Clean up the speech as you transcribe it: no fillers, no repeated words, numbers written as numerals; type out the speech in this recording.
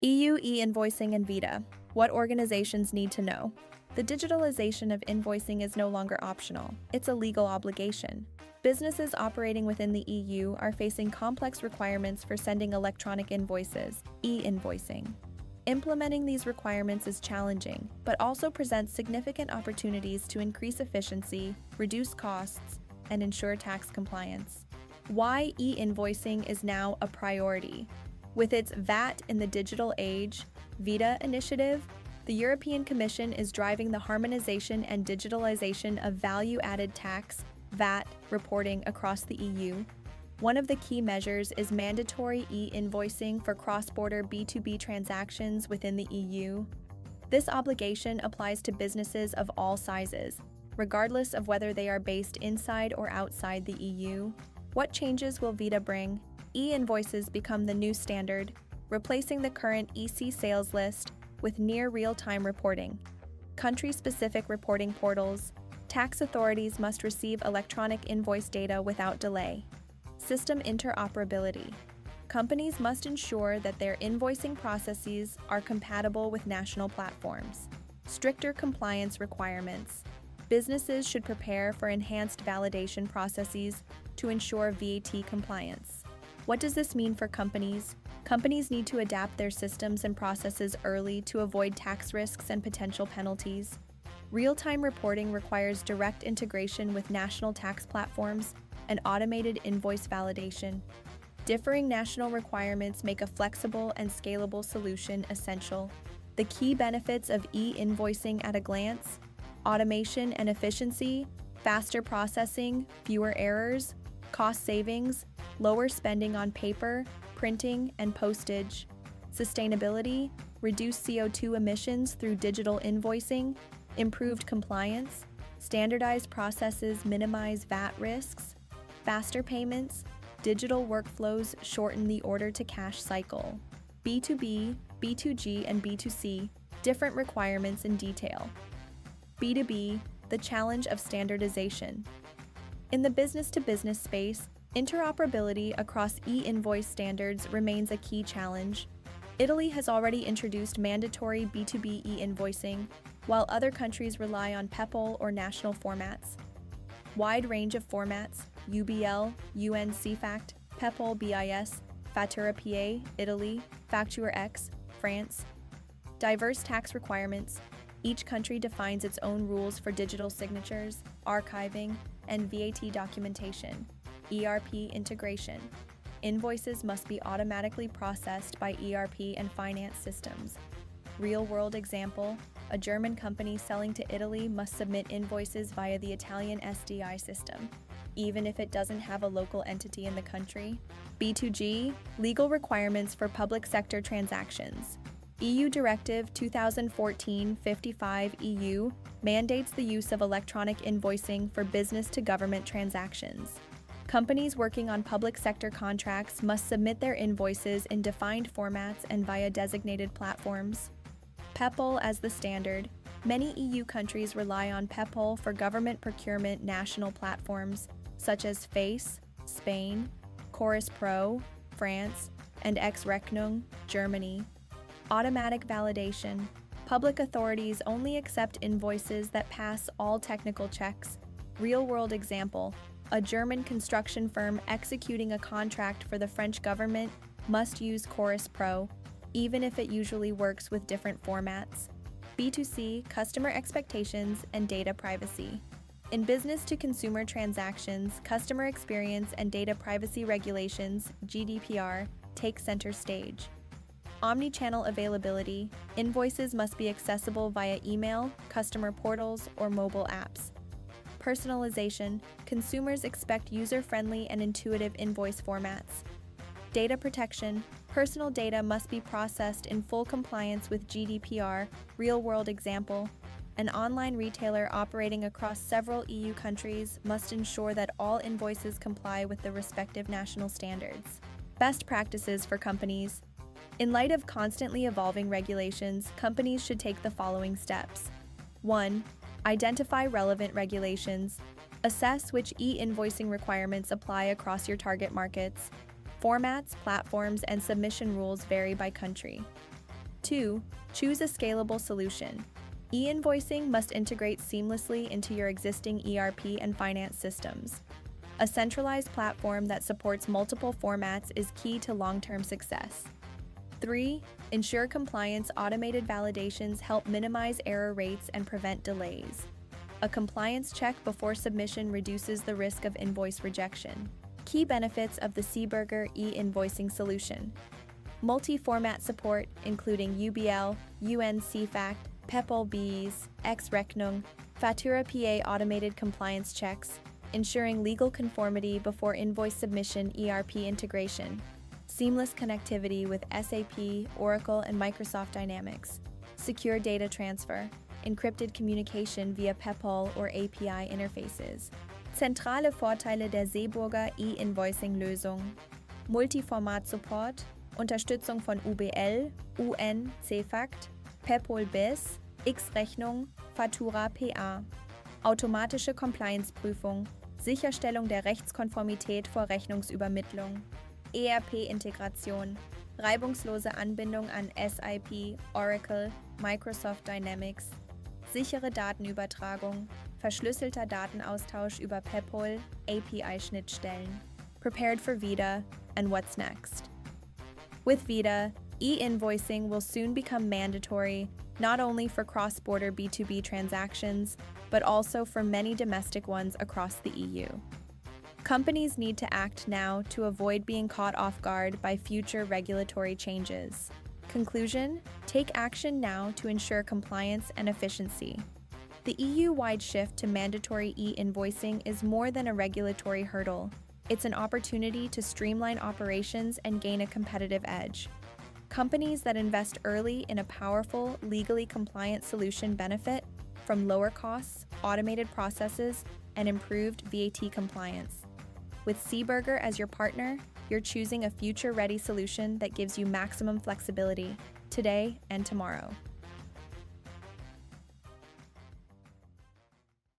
EU e-invoicing and ViDA. What organizations need to know. The digitalization of invoicing is no longer optional, it's a legal obligation. Businesses operating within the EU are facing complex requirements for sending electronic invoices, e-invoicing. Implementing these requirements is challenging, but also presents significant opportunities to increase efficiency, reduce costs, and ensure tax compliance. Why e-invoicing is now a priority. With its VAT in the Digital Age, ViDA initiative, the European Commission is driving the harmonization and digitalization of value-added tax, VAT, reporting across the EU. One of the key measures is mandatory e-invoicing for cross-border B2B transactions within the EU. This obligation applies to businesses of all sizes, regardless of whether they are based inside or outside the EU. What changes will ViDA bring? E-invoices become the new standard, replacing the current EC sales list with near real-time reporting. Country-specific reporting portals. Tax authorities must receive electronic invoice data without delay. System interoperability. Companies must ensure that their invoicing processes are compatible with national platforms. Stricter compliance requirements. Businesses should prepare for enhanced validation processes to ensure VAT compliance. What does this mean for companies? Companies need to adapt their systems and processes early to avoid tax risks and potential penalties. Real-time reporting requires direct integration with national tax platforms and automated invoice validation. Differing national requirements make a flexible and scalable solution essential. The key benefits of e-invoicing at a glance: automation and efficiency, faster processing, fewer errors, cost savings, lower spending on paper, printing, and postage. Sustainability, reduce CO2 emissions through digital invoicing, improved compliance, standardized processes minimize VAT risks, faster payments, digital workflows shorten the order-to-cash cycle. B2B, B2G, and B2C, different requirements in detail. B2B, the challenge of standardization. In the business-to-business space, interoperability across e-invoice standards remains a key challenge. Italy has already introduced mandatory B2B e-invoicing, while other countries rely on PEPL or national formats. Wide range of formats: UBL, UN CFACT, PEPL BIS, Fattura PA, Italy, Facture X, France. Diverse tax requirements. Each country defines its own rules for digital signatures, archiving, and VAT documentation. ERP integration. Invoices must be automatically processed by ERP and finance systems. Real-world example: a German company selling to Italy must submit invoices via the Italian SDI system, even if it doesn't have a local entity in the country. B2G, legal requirements for public sector transactions. EU Directive 2014/55 EU mandates the use of electronic invoicing for business-to-government transactions. Companies working on public sector contracts must submit their invoices in defined formats and via designated platforms. PEPL as the standard. Many EU countries rely on PEPL for government procurement national platforms, such as FACE, Spain, Chorus Pro, France, and Ex-Rechnung, Germany. Automatic validation. Public authorities only accept invoices that pass all technical checks. Real-world example: a German construction firm executing a contract for the French government must use Chorus Pro, even if it usually works with different formats. B2C, customer expectations and data privacy. In business-to-consumer transactions, customer experience and data privacy regulations, GDPR, take center stage. Omnichannel availability. Invoices must be accessible via email, customer portals, or mobile apps. Personalization. Consumers expect user-friendly and intuitive invoice formats. Data protection. Personal data must be processed in full compliance with GDPR. Real-world example: an online retailer operating across several EU countries must ensure that all invoices comply with the respective national standards. Best practices for companies. In light of constantly evolving regulations, companies should take the following steps. 1. Identify relevant regulations. Assess which e-invoicing requirements apply across your target markets. Formats, platforms, and submission rules vary by country. 2. Choose a scalable solution. E-invoicing must integrate seamlessly into your existing ERP and finance systems. A centralized platform that supports multiple formats is key to long-term success. 3. Ensure compliance. Automated validations help minimize error rates and prevent delays. A compliance check before submission reduces the risk of invoice rejection. Key benefits of the SEEBURGER e-invoicing solution. Multi-format support, including UBL, UN-CFACT, PEPL-BEES, X-Rechnung, Fatura-PA automated compliance checks, ensuring legal conformity before invoice submission. ERP integration. Seamless connectivity with SAP, Oracle, and Microsoft Dynamics. Secure data transfer. Encrypted communication via PEPL or API interfaces. Zentrale Vorteile der SEEBURGER e-Invoicing-Lösung. Multiformat-Support, Unterstützung von UBL, UN, CFACT, PEPL-BEES, X-Rechnung, Fatura-PA. Automatische Compliance-Prüfung, Sicherstellung der Rechtskonformität vor Rechnungsübermittlung. ERP-Integration, reibungslose Anbindung an SAP, Oracle, Microsoft Dynamics. Sichere Datenübertragung, verschlüsselter Datenaustausch über PEPL, API-Schnittstellen. Prepared for ViDA, and what's next? With ViDA, e-invoicing will soon become mandatory not only for cross-border B2B transactions, but also for many domestic ones across the EU. Companies need to act now to avoid being caught off guard by future regulatory changes. Conclusion: take action now to ensure compliance and efficiency. The EU-wide shift to mandatory e-invoicing is more than a regulatory hurdle. It's an opportunity to streamline operations and gain a competitive edge. Companies that invest early in a powerful, legally compliant solution benefit from lower costs, automated processes, and improved VAT compliance. With SEEBURGER as your partner, you're choosing a future-ready solution that gives you maximum flexibility, today and tomorrow.